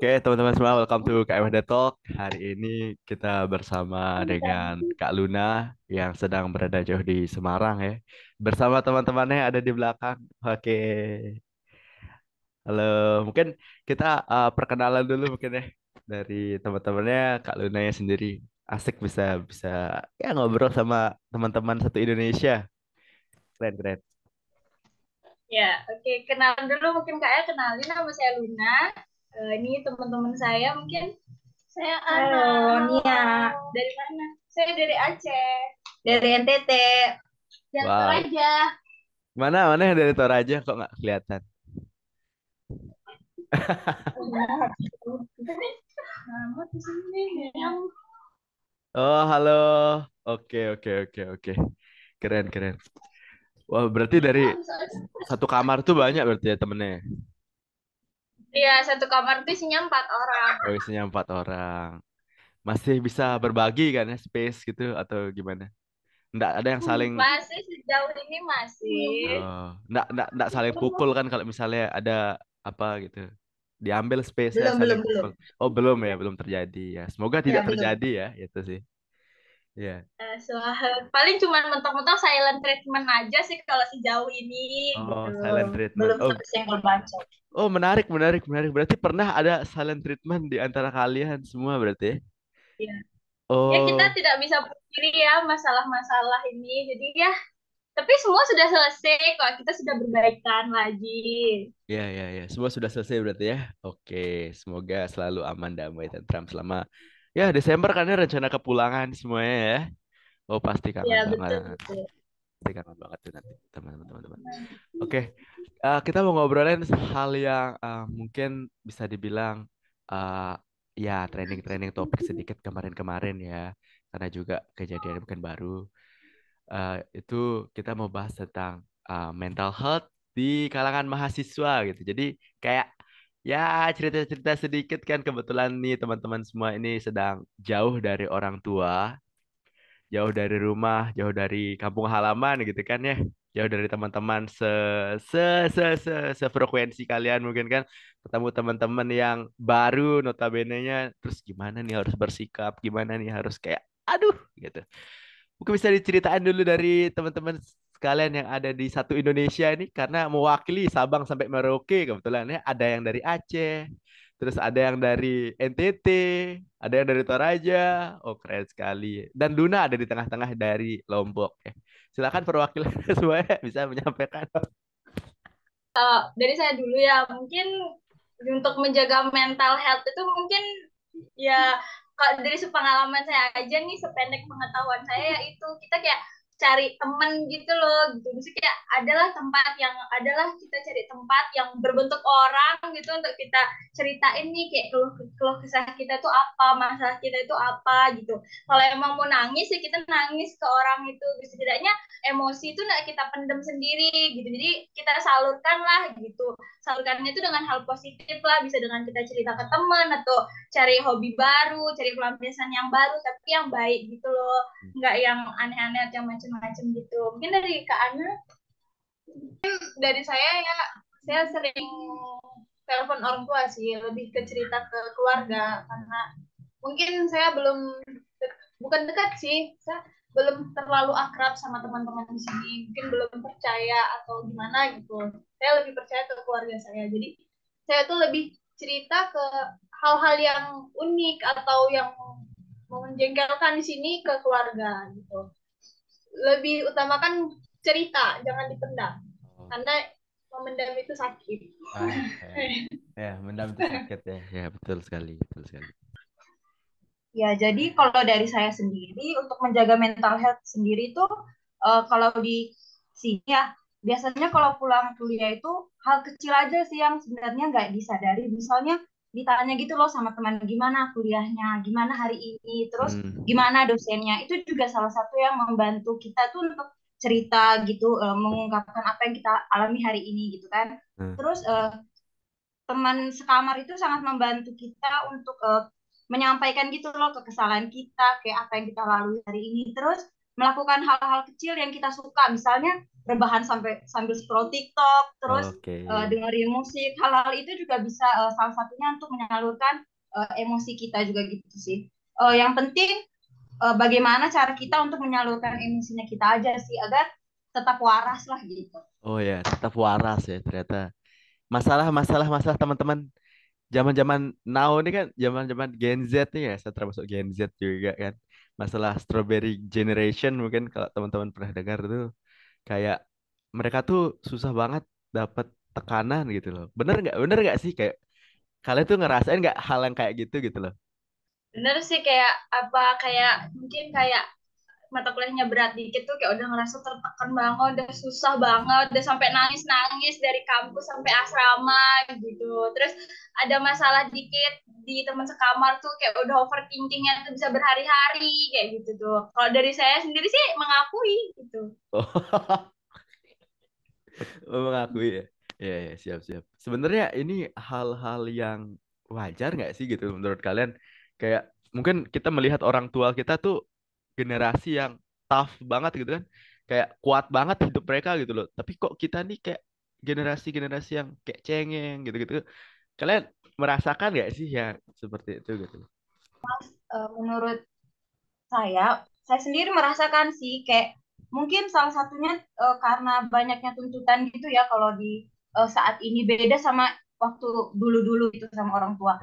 Oke, teman-teman semua, welcome to KMD Talk. Hari ini kita bersama dengan Kak Luna yang sedang berada jauh di Semarang ya. Bersama teman-temannya yang ada di belakang. Oke, halo. Mungkin kita perkenalan dulu mungkin ya dari teman-temannya Kak Lunanya sendiri. Asik bisa bisa ya ngobrol sama teman-teman satu Indonesia. Keren, keren. Ya, oke. Kenalan dulu mungkin Kak ya. Kenalin nama saya Luna. Ini teman-teman saya mungkin. Saya Ana. Halo, Nia. Dari mana? Saya dari Aceh. Dari Wow. NTT. Dan Wow. Toraja. Mana mana yang dari Toraja kok nggak kelihatan? Nama di sini yang Oh, halo. Oke, oke, oke, oke. Keren, keren. Wah, berarti dari satu kamar tuh banyak berarti ya temennya. Iya, satu kamar itu isinya 4 orang. Oh, isinya 4 orang. Masih bisa berbagi kan ya space gitu atau gimana? Nggak ada yang saling Masih sejauh ini masih. nggak saling pukul kan kalau misalnya ada apa gitu. Diambil space-nya Belum, saling belum, belum. pukul. Oh, belum ya, belum terjadi ya. Semoga tidak Ya, belum. terjadi ya, itu sih. Iya. Paling cuma mentok-mentok silent treatment aja sih kalau sejauh ini gitu. Oh, silent treatment. Belum Oh, sampai senggol bacok. oh, menarik, menarik, menarik. Berarti pernah ada silent treatment di antara kalian semua berarti ya? Ya. Ya kita Oh, tidak bisa pungkiri ya masalah-masalah ini. Jadi ya, tapi semua sudah selesai kok. Kita sudah berbaikan lagi. ya, ya, ya. Semua sudah selesai berarti ya. Oke, semoga selalu aman, damai, tentram selama ya Desember kan ya rencana kepulangan semuanya ya. Oh, pasti kangen Ya banget. betul betul. Pasti kangen banget tuh nanti teman-teman, teman-teman. Oke, kita mau ngobrolin hal yang mungkin bisa dibilang eh, ya training-training topik sedikit kemarin-kemarin ya. Karena juga kejadian bukan baru. Itu kita mau bahas tentang mental health di kalangan mahasiswa gitu. Jadi kayak ya cerita-cerita sedikit kan kebetulan nih teman-teman semua ini sedang jauh dari orang tua, jauh dari rumah, jauh dari kampung halaman gitu kan ya. Jauh dari teman-teman se se se sefrekuensi kalian mungkin kan ketemu teman-teman yang baru notabene-nya terus gimana nih harus bersikap, gimana nih harus kayak aduh gitu. Mungkin bisa diceritain dulu dari teman-teman sekalian yang ada di satu Indonesia ini karena mewakili Sabang sampai Merauke kebetulan ya ada yang dari Aceh, terus ada yang dari NTT, ada yang dari Toraja. Oh, keren sekali. Dan Luna ada di tengah-tengah dari Lombok. Silakan perwakilan semuanya bisa menyampaikan. Dari saya dulu ya, mungkin untuk menjaga mental health itu mungkin ya kalau dari sepengalaman saya aja nih, sependek pengetahuan saya yaitu kita kayak cari temen gitu loh gitu. Maksudnya kayak adalah kita cari tempat yang berbentuk orang gitu untuk kita ceritain nih kayak keluh keluh kesah kita tuh apa, masalah kita itu apa gitu. Kalau emang mau nangis ya kita nangis ke orang itu, setidaknya emosi itu nggak kita pendem sendiri gitu, jadi kita salurkan lah gitu. Salurkannya itu dengan hal positif lah, bisa dengan kita cerita ke teman atau cari hobi baru, cari pelampiasan yang baru tapi yang baik gitu loh, nggak yang aneh-aneh atau yang macam-macam gitu. Mungkin dari Kak Ana. Dari saya ya, saya sering telepon orang tua sih, lebih ke cerita ke keluarga karena mungkin saya belum bukan dekat sih, saya belum terlalu akrab sama teman-teman di sini, mungkin belum percaya atau gimana gitu. Saya lebih percaya ke keluarga saya, jadi saya tuh lebih cerita ke hal-hal yang unik atau yang menjengkelkan di sini ke keluarga gitu. Lebih utamakan cerita, jangan dipendam Oh, karena memendam itu sakit. ya. Ya, mendam itu sakit ya. Ya, betul sekali, betul sekali. Ya, jadi kalau dari saya sendiri untuk menjaga mental health sendiri itu kalau di sini ya biasanya kalau pulang kuliah itu hal kecil aja sih yang sebenarnya nggak disadari. Misalnya ditanya gitu loh sama teman gimana kuliahnya, gimana hari ini, terus Hmm. gimana dosennya. Itu juga salah satu yang membantu kita tuh untuk cerita gitu, mengungkapkan apa yang kita alami hari ini gitu kan. Hmm. Terus teman sekamar itu sangat membantu kita untuk menyampaikan gitu loh kekesalan kita, kayak apa yang kita lalui hari ini. Terus melakukan hal-hal kecil yang kita suka, misalnya rebahan sambil scroll TikTok, terus Oke. dengerin musik. Hal-hal itu juga bisa salah satunya untuk menyalurkan emosi kita juga gitu sih. Yang penting bagaimana cara kita untuk menyalurkan emosinya kita aja sih agar tetap waras lah gitu. Oh ya, tetap waras ya ternyata. Masalah teman-teman zaman-zaman now ini kan zaman-zaman Gen Z nih ya, saya termasuk Gen Z juga kan. Masalah strawberry generation mungkin kalau teman-teman pernah dengar tuh kayak mereka tuh susah banget dapat tekanan gitu loh. Bener nggak sih kayak kalian tuh ngerasain nggak hal yang kayak gitu loh? Bener sih kayak apa kayak mungkin kayak mata kuliahnya berat dikit tuh kayak udah ngerasa tertekan banget, udah susah banget, udah sampai nangis-nangis dari kampus sampai asrama gitu. Terus ada masalah dikit di teman sekamar tuh kayak udah overthinkingnya tuh bisa berhari-hari kayak gitu tuh. Kalau dari saya sendiri sih mengakui gitu. Oh, mengakui ya. Iya, ya, siap, siap. Sebenarnya ini hal-hal yang wajar nggak sih gitu menurut kalian? Kayak mungkin kita melihat orang tua kita tuh generasi yang tough banget gitu kan. Kayak kuat banget hidup mereka gitu loh. Tapi kok kita nih kayak generasi-generasi yang kayak cengeng gitu-gitu. Kalian merasakan nggak sih ya seperti itu gitu? Menurut saya sendiri merasakan sih kayak mungkin salah satunya karena banyaknya tuntutan gitu ya kalau di saat ini beda sama waktu dulu-dulu itu sama orang tua.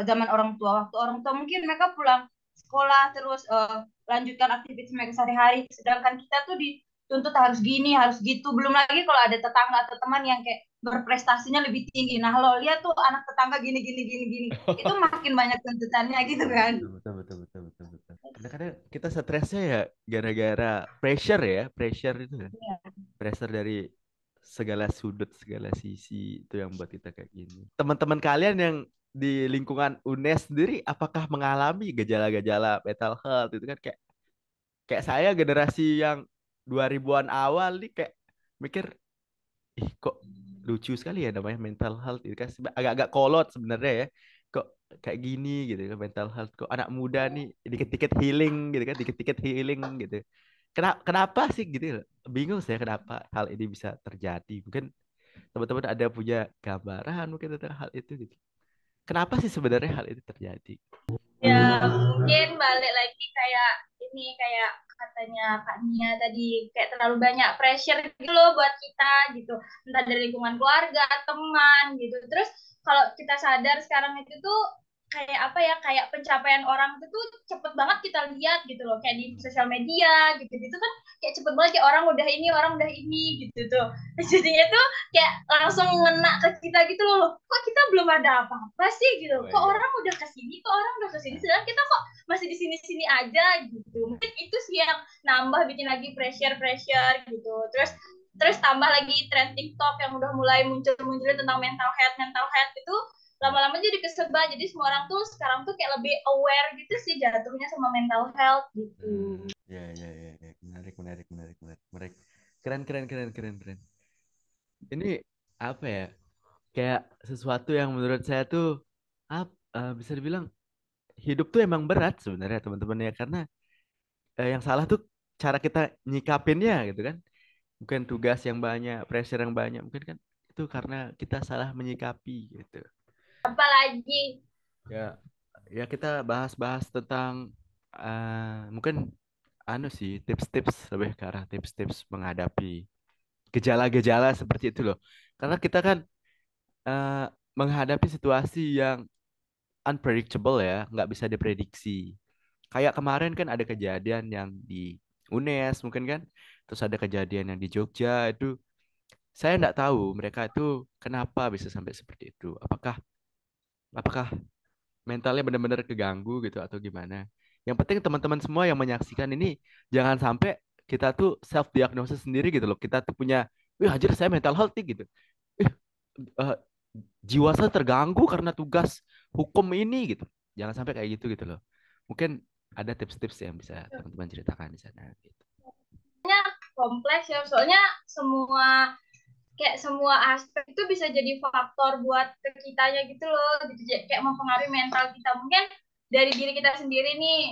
Zaman orang tua waktu orang tua mungkin mereka pulang sekolah terus lanjutkan aktivitas mereka sehari-hari, sedangkan kita tuh dituntut harus gini harus gitu, belum lagi kalau ada tetangga atau teman yang kayak berprestasinya lebih tinggi. Nah lo lihat tuh anak tetangga gini gini gini gini, itu makin banyak tuntutannya gitu kan. Betul, betul, betul, betul, betul, betul. Kadang-kadang kita stresnya ya gara-gara pressure ya, pressure itu kan. Iya. Pressure dari segala sudut, segala sisi itu yang buat kita kayak gini. Teman-teman kalian yang di lingkungan UNES sendiri, apakah mengalami gejala-gejala mental health itu kan kayak kayak saya generasi yang 2000-an awal nih kayak mikir, ih kok lucu sekali ya namanya mental health itu kan agak-agak kolot sebenarnya ya. Kok kayak gini gitu kan mental health kok anak muda nih dikit-dikit healing gitu kan, dikit-dikit healing gitu. Kenapa sih gitu loh. Bingung saya kenapa hal ini bisa terjadi. Mungkin teman-teman ada punya gambaran mungkin tentang hal itu gitu. Kenapa sih sebenarnya hal itu terjadi? Ya, mungkin balik lagi kayak ini kayak katanya Kak Nia tadi kayak terlalu banyak pressure gitu loh buat kita gitu. Entah dari lingkungan keluarga, teman gitu. Terus kalau kita sadar sekarang itu tuh kayak apa ya, kayak pencapaian orang itu tuh cepet banget kita lihat gitu loh. Kayak di sosial media gitu-gitu kan kayak cepet banget kayak orang udah ini gitu tuh. Jadinya tuh kayak langsung ngena ke kita gitu loh. Kok kita belum ada apa-apa sih gitu. Oh my Kok God. orang udah ke sini, kok orang udah ke sini sedangkan kita kok masih di sini-sini aja gitu. Mungkin itu sih yang nambah bikin lagi pressure-pressure gitu. Terus terus tambah lagi tren TikTok yang udah mulai muncul-muncul tentang mental health itu lama-lama jadi kesebar. Jadi semua orang tuh sekarang tuh kayak lebih aware gitu sih jatuhnya sama mental health gitu. Ya, ya, ya, ya. Menarik, menarik, menarik, menarik, menarik. Keren, keren, keren, keren, keren. Ini apa ya? Kayak sesuatu yang menurut saya tuh bisa dibilang hidup tuh emang berat sebenarnya teman-teman ya karena yang salah tuh cara kita nyikapinnya gitu kan. Bukan tugas yang banyak, pressure yang banyak, mungkin kan itu karena kita salah menyikapi gitu. Apalagi Ya, ya kita bahas-bahas tentang mungkin anu sih tips-tips lebih ke arah tips-tips menghadapi gejala-gejala seperti itu loh. Karena kita kan eh, menghadapi situasi yang unpredictable ya, nggak bisa diprediksi. Kayak kemarin kan ada kejadian yang di UNES mungkin kan, terus ada kejadian yang di Jogja itu saya nggak tahu mereka itu kenapa bisa sampai seperti itu. Apakah apakah mentalnya benar-benar keganggu gitu atau gimana? Yang penting teman-teman semua yang menyaksikan ini jangan sampai kita tuh self diagnosis sendiri gitu loh. Kita tuh punya, wih anjir saya mental health nih," gitu. Ih, eh, jiwa saya terganggu karena tugas hukum ini gitu. Jangan sampai kayak gitu gitu loh. Mungkin ada tips-tips yang bisa teman-teman ceritakan di sana gitu. kompleks ya, soalnya semua kayak semua aspek itu bisa jadi faktor buat ke kitanya gitu loh gitu kayak mempengaruhi mental kita. Mungkin dari diri kita sendiri nih,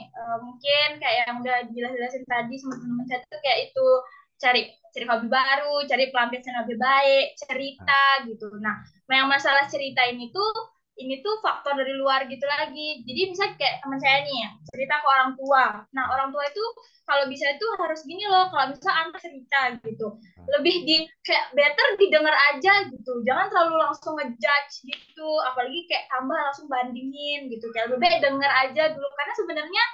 mungkin kayak yang udah jelas-jelasin tadi sama teman-teman saya tuh kayak itu cari cari hobi baru, cari pelampiasan lebih baik, Nah, cerita gitu. Nah, yang masalah cerita ini tuh faktor dari luar gitu lagi. Jadi misalnya kayak teman saya nih ya, cerita ke orang tua. Nah, orang tua itu kalau bisa itu harus gini loh, kalau bisa anak cerita gitu. nah, Lebih di kayak better didengar aja gitu. Jangan terlalu langsung ngejudge gitu, apalagi kayak tambah langsung bandingin gitu. Kayak lebih baik denger aja dulu karena sebenarnya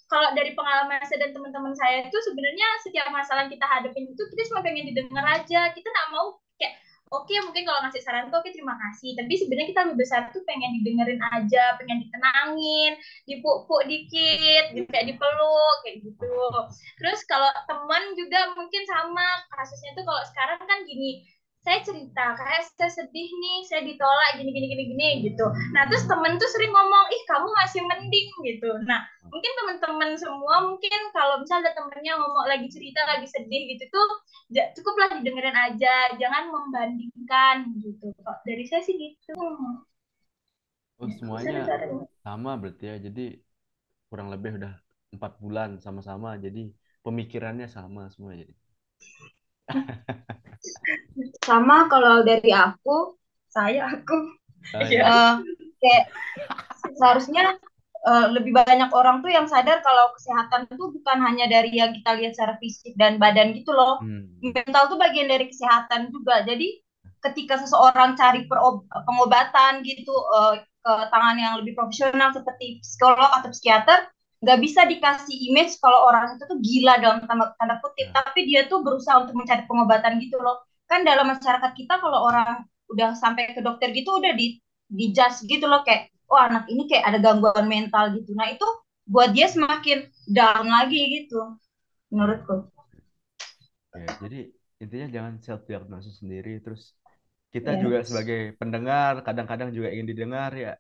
kalau dari pengalaman saya dan teman-teman saya itu sebenarnya setiap masalah yang kita hadapin itu kita cuma pengen didengar aja. Kita nggak mau kayak oke mungkin kalau ngasih saran tuh oke terima kasih tapi sebenarnya kita lebih besar tuh pengen didengerin aja pengen ditenangin dipuk-puk dikit gitu, kayak dipeluk kayak gitu terus kalau teman juga mungkin sama kasusnya tuh kalau sekarang kan gini saya cerita kayak saya sedih nih saya ditolak gini gini gini gini gitu nah terus temen tuh sering ngomong ih kamu masih mending gitu nah mungkin teman-teman semua mungkin kalau misalnya ada temennya ngomong lagi cerita lagi sedih gitu tuh cukuplah didengerin aja jangan membandingkan gitu kok dari saya sih gitu oh semuanya sama berarti ya. Jadi kurang lebih udah 4 bulan sama-sama. Jadi pemikirannya sama semua jadi. Sama kalau dari aku Oh ya. ya kayak seharusnya lebih banyak orang tuh yang sadar kalau kesehatan itu bukan hanya dari yang kita lihat secara fisik dan badan gitu loh. Hmm. Mental tuh bagian dari kesehatan juga. Jadi ketika seseorang cari pengobatan gitu ke tangan yang lebih profesional seperti psikolog atau psikiater, nggak bisa dikasih image kalau orang itu tuh gila dalam tanda kutip, Nah, tapi dia tuh berusaha untuk mencari pengobatan gitu loh. Kan dalam masyarakat kita kalau orang udah sampai ke dokter gitu udah di judge gitu loh kayak oh anak ini kayak ada gangguan mental gitu. Nah itu buat dia semakin down lagi gitu ya, menurutku. ya. Jadi intinya jangan self diagnosis sendiri. Terus kita Ya. juga sebagai pendengar kadang-kadang juga ingin didengar ya.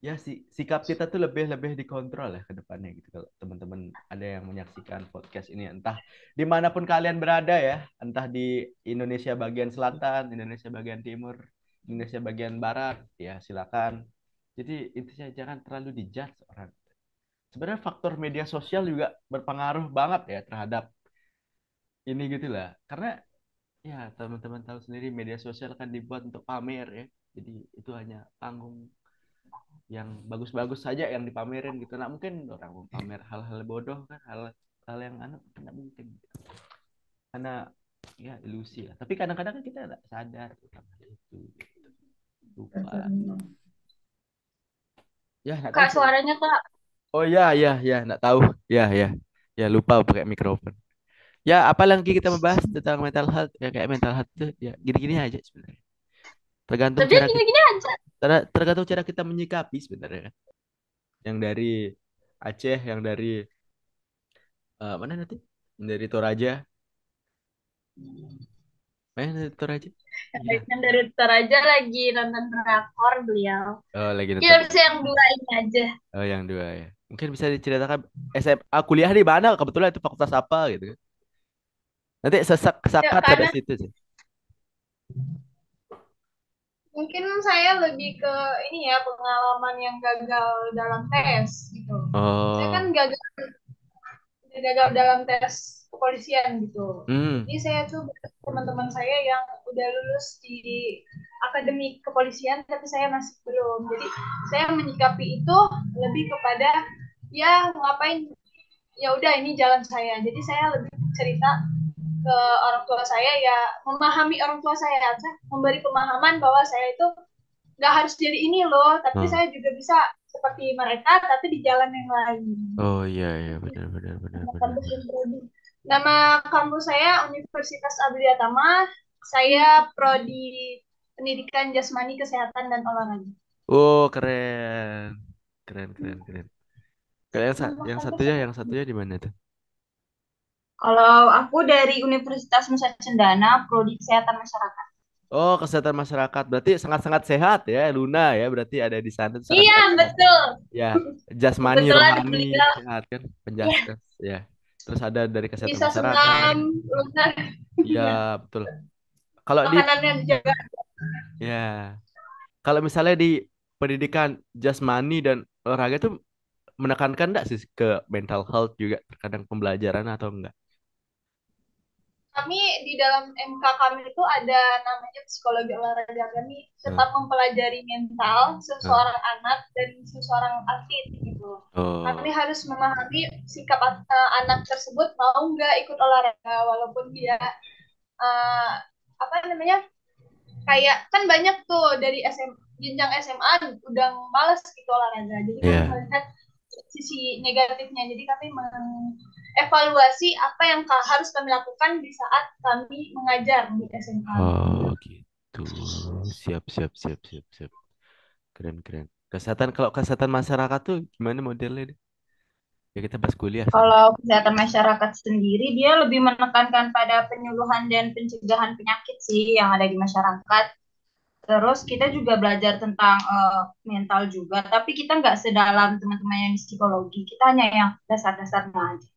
Ya sikap kita tuh lebih lebih dikontrol ya ke depannya gitu kalau teman-teman ada yang menyaksikan podcast ini entah dimanapun kalian berada ya entah di Indonesia bagian selatan Indonesia bagian timur Indonesia bagian barat ya silakan jadi intinya jangan terlalu dijudge orang sebenarnya faktor media sosial juga berpengaruh banget ya terhadap ini gitu lah karena ya teman-teman tahu sendiri media sosial kan dibuat untuk pamer ya jadi itu hanya panggung yang bagus-bagus saja yang dipamerin gitu. Nah, mungkin orang mau pamer hal-hal bodoh kan, hal yang aneh tidak mungkin. Gitu. Karena ya ilusi lah. Tapi kadang-kadang kan kita nggak sadar tentang hal itu. Gitu. Lupa. Ya nggak tahu kak sih. suaranya kak Oh ya ya ya nggak tahu. Ya ya ya lupa pakai mikrofon. Ya apa lagi kita membahas tentang mental health ya kayak mental health itu ya gini-gini aja sebenarnya. Tergantung tapi cara kita gini-gini aja tergantung cara kita menyikapi sebenarnya. Yang dari Aceh, yang dari mana nanti? Yang dari Toraja. Dari Toraja. Iya. yang dari Toraja lagi nonton drakor beliau Oh, lagi kita nonton. harus yang dua ini aja Oh, yang dua ya. Mungkin bisa diceritakan SMA kuliah di mana? Kebetulan itu fakultas apa gitu kan. Nanti sesak ya sakat sampai karena situ sih. mungkin saya lebih ke ini ya pengalaman yang gagal dalam tes gitu saya kan Oh. gagal dalam tes kepolisian gitu. Hmm. Jadi saya tuh teman-teman saya yang udah lulus di akademi kepolisian tapi saya masih belum. Jadi saya menyikapi itu lebih kepada ya ngapain ya udah ini jalan saya. Jadi saya lebih cerita ke orang tua saya ya memahami orang tua saya, memberi pemahaman bahwa saya itu nggak harus jadi ini loh, tapi Oh. saya juga bisa seperti mereka tapi di jalan yang lain. Oh iya iya benar benar benar Nama benar. kampus yang prodi. Nama kampus saya Universitas Abdul Tama. Saya prodi Pendidikan Jasmani Kesehatan dan Olahraga. Oh, keren. Keren keren keren. Kalau Nama kampus yang satunya di mana tuh? Kalau aku dari Universitas Nusa Cendana, Prodi Kesehatan Masyarakat. Oh, kesehatan masyarakat. Berarti sangat-sangat sehat ya, Luna ya. Berarti ada di sana tuh Iya, sangat-sangat sehat. betul. Ya, jasmani, Kebetulan rohani, beliau sehat kan, ya, penjaskes ya. Terus ada dari kesehatan bisa masyarakat. senam, lunak, Ya, betul. Kalau di makanannya dijaga. ya, kalau misalnya di pendidikan jasmani dan olahraga itu menekankan enggak sih ke mental health juga terkadang pembelajaran atau enggak? Kami di dalam MK kami itu ada namanya psikologi olahraga. Kami Nah, tetap mempelajari mental nah. seseorang anak dan seseorang atlet gitu. Kami Oh, harus memahami sikap anak tersebut mau nggak ikut olahraga walaupun dia uh, apa namanya kayak kan banyak tuh dari jenjang SMA udah males gitu olahraga. Jadi kami iya. melihat sisi negatifnya. Jadi kami mengevaluasi apa yang harus kami lakukan di saat kami mengajar di SMA. Oh, gitu. Siap, siap, siap, siap, siap. Keren, keren. Kesehatan, kalau kesehatan masyarakat tuh gimana modelnya deh? Ya kita pas kuliah soalnya. Kalau kesehatan masyarakat sendiri, dia lebih menekankan pada penyuluhan dan pencegahan penyakit sih yang ada di masyarakat. Terus kita juga belajar tentang mental juga, tapi kita nggak sedalam teman-teman yang di psikologi. Kita hanya yang dasar-dasarnya aja.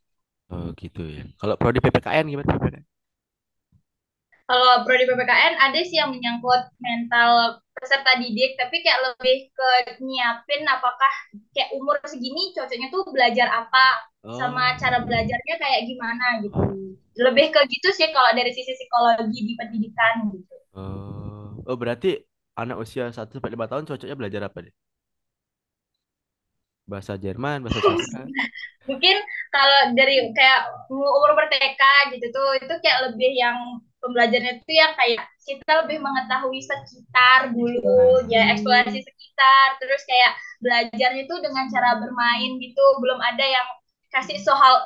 Oh, gitu ya. Kalau prodi PPKN gimana PPKN? Kalau prodi PPKN ada sih yang menyangkut mental peserta didik, tapi kayak lebih ke nyiapin apakah kayak umur segini cocoknya tuh belajar apa, sama Oh, cara belajarnya kayak gimana gitu. Lebih ke gitu sih kalau dari sisi psikologi di pendidikan gitu. oh, berarti anak usia 1 sampai 5 tahun cocoknya belajar apa deh? Bahasa Jerman, bahasa sastra. Mungkin kalau dari kayak umur ber-TK gitu tuh itu kayak lebih yang pembelajarannya tuh yang kayak kita lebih mengetahui sekitar dulu ya, eksplorasi sekitar, terus kayak belajarnya tuh dengan cara bermain gitu, belum ada yang kasih soal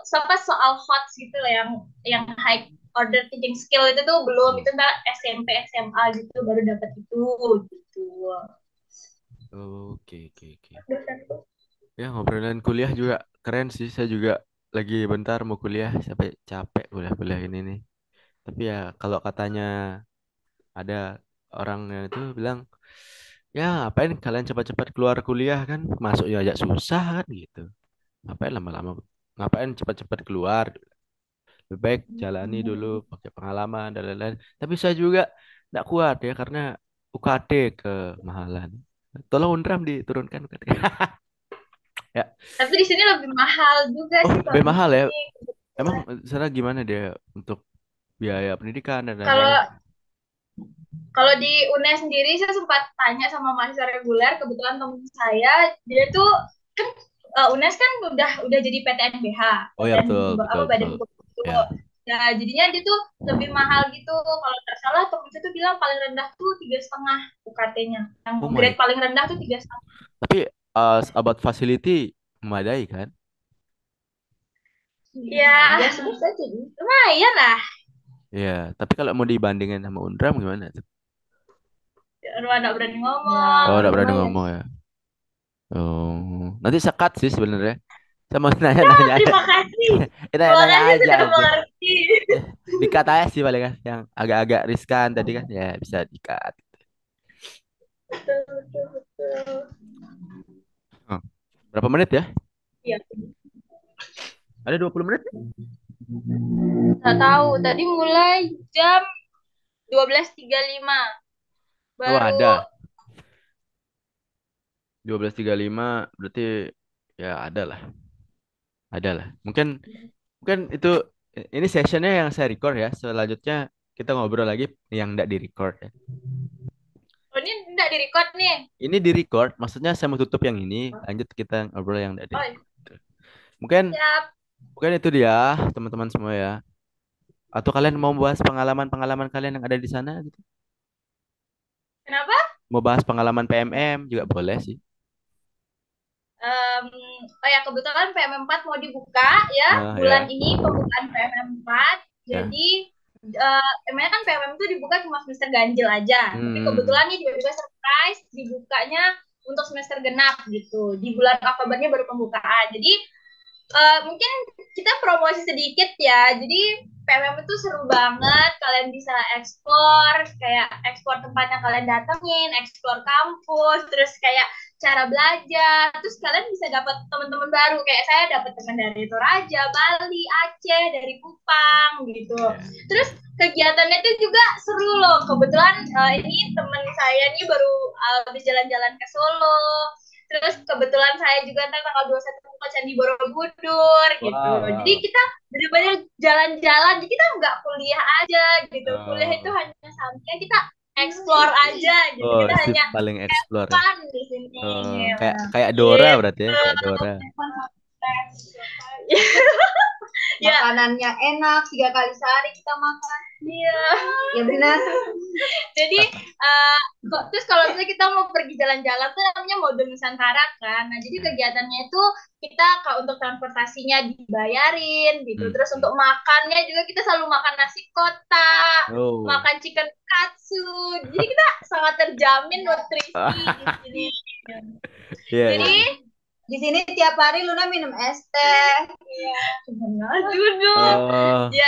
hot gitu loh, yang high order teaching skill itu tuh belum, itu ntar SMP SMA gitu baru dapat itu gitu. Oke, oke, oke. Ya, ngobrolin kuliah juga keren sih. Saya juga lagi bentar mau kuliah sampai capek kuliah-kuliah ini nih. Tapi ya kalau katanya ada orang yang itu bilang, ya ngapain kalian cepat-cepat keluar kuliah kan masuknya aja susah kan gitu. Ngapain lama-lama, ngapain cepat-cepat keluar, lebih baik jalani dulu pakai pengalaman dan lain-lain. Tapi saya juga nggak kuat ya karena UKT kemahalan. Tolong Undram diturunkan UKT. Ya. Tapi di sini lebih mahal juga Oh, sih lebih kalau di mahal ya. sini. Emang sana gimana dia untuk biaya pendidikan dan lain-lain? Kalau Kalau di UNES sendiri saya sempat tanya sama mahasiswa reguler, kebetulan teman saya, dia tuh kan UNES kan udah jadi PTNBH, Oh ya betul, betul, betul. Badan Hukum itu. Ya. Ya, jadinya dia tuh lebih mahal gitu. Kalau nggak salah teman saya tuh bilang paling rendah tuh 3,5 UKT-nya. Yang Oh my. grade paling rendah tuh 3,5. Tapi about facility memadai kan? Ya, Ya, sudah saja. lumayan lah. Ya, tapi kalau mau dibandingin sama Undram gimana tuh? Ruang nggak berani Oh, ngomong. udah berani Lumayan. ngomong ya. Oh, nanti sekat sih sebenarnya. Saya mau nanya-nanya aja. Terima kasih. Terima Nanya-nanya kasih aja sudah aja. mengerti. Dikat aja sih paling kan yang agak-agak riskan tadi kan ya bisa dikat. Betul, betul, betul. Oh, berapa menit ya? Iya. Ada 20 menit? Nggak tahu, tadi mulai jam 12.35. Oh, Baru ada. 12.35 berarti ya ada lah. Ada lah. Mungkin mungkin itu ini sessionnya yang saya record ya. Selanjutnya kita ngobrol lagi yang enggak di record ya. oh, ini nggak di-record nih. Ini di record, maksudnya saya mau tutup yang ini, lanjut kita ngobrol yang enggak di Oh, record. Mungkin siap. mungkin itu dia teman-teman semua ya. Atau kalian mau bahas pengalaman-pengalaman kalian yang ada di sana gitu? Kenapa? Mau bahas pengalaman PMM juga boleh sih. Em, oh ya, kebetulan PM4 mau dibuka ya Nah, bulan ya. ini, pembukaan PM4. Ya. Jadi emangnya kan PMM itu dibuka cuma semester ganjil aja. Tapi Hmm. kebetulan nih tiba-tiba surprise dibukanya untuk semester genap gitu. Di bulan Oktobernya baru pembukaan. Jadi mungkin kita promosi sedikit ya. Jadi PMM itu seru banget. Kalian bisa eksplor, kayak eksplor tempat yang kalian datengin, eksplor kampus, terus kayak cara belajar. Terus kalian bisa dapat teman-teman baru. Kayak saya dapat teman dari Toraja, Bali, Aceh, dari Kupang gitu. Ya. Terus kegiatannya itu juga seru loh. Kebetulan ini teman saya nih baru habis jalan-jalan ke Solo, Terus kebetulan saya juga ntar tanggal 21 mau ke Candi Borobudur gitu. Jadi Wow. kita benar-benar jalan-jalan. Jadi kita nggak kuliah aja gitu. Kuliah itu Oh, hanya sampingan kita explore aja gitu. oh Kita sip hanya paling have explore ya. fun di sini. Oh, kayak kayak Dora Gitu. berarti ya, kayak Dora. Ya, Makanannya enak, 3 kali sehari kita makan. iya. Ya benar. Jadi terus kalau misalnya kita mau pergi jalan-jalan tuh namanya mode Nusantara kan. Nah, jadi kegiatannya itu kita untuk transportasinya dibayarin gitu. Hmm. Terus untuk makannya juga kita selalu makan nasi kotak, Oh. makan chicken katsu. Jadi kita sangat terjamin nutrisi di sini. Iya, Jadi iya. Di sini tiap hari Luna minum es teh. ya benar duduk. Oh, Ya,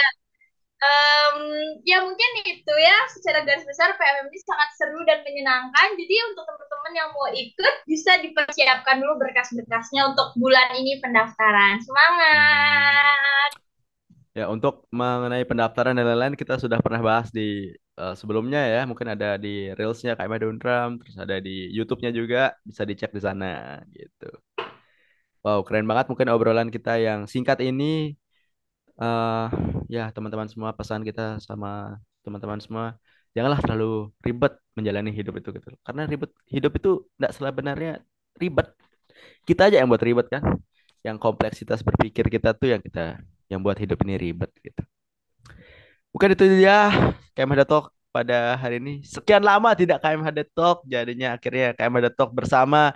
Em, ya mungkin itu ya secara garis besar PMM ini sangat seru dan menyenangkan. Jadi untuk teman-teman yang mau ikut bisa dipersiapkan dulu berkas-berkasnya untuk bulan ini pendaftaran. Semangat! ya untuk mengenai pendaftaran dan lain-lain kita sudah pernah bahas di sebelumnya ya. Mungkin ada di Reelsnya kayak Madundram, terus ada di YouTube-nya juga, bisa dicek di sana gitu. Wow, keren banget mungkin obrolan kita yang singkat ini. eh Ya teman-teman semua, pesan kita sama teman-teman semua, janganlah terlalu ribet menjalani hidup itu gitu. Karena ribet hidup itu tidak sebenarnya ribet. Kita aja yang buat ribet kan. Yang kompleksitas berpikir kita tuh yang buat hidup ini ribet gitu. Bukan itu ya KMHD Talk pada hari ini. Sekian lama tidak KMHD Talk, jadinya akhirnya KMHD Talk bersama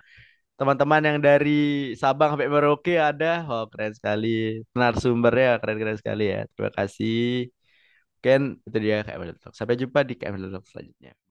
teman-teman yang dari Sabang sampai Merauke ada. Oh, keren sekali. Narasumbernya keren-keren sekali ya. Terima kasih. Mungkin itu dia KMHD Talk. Sampai jumpa di KMHD Talk selanjutnya.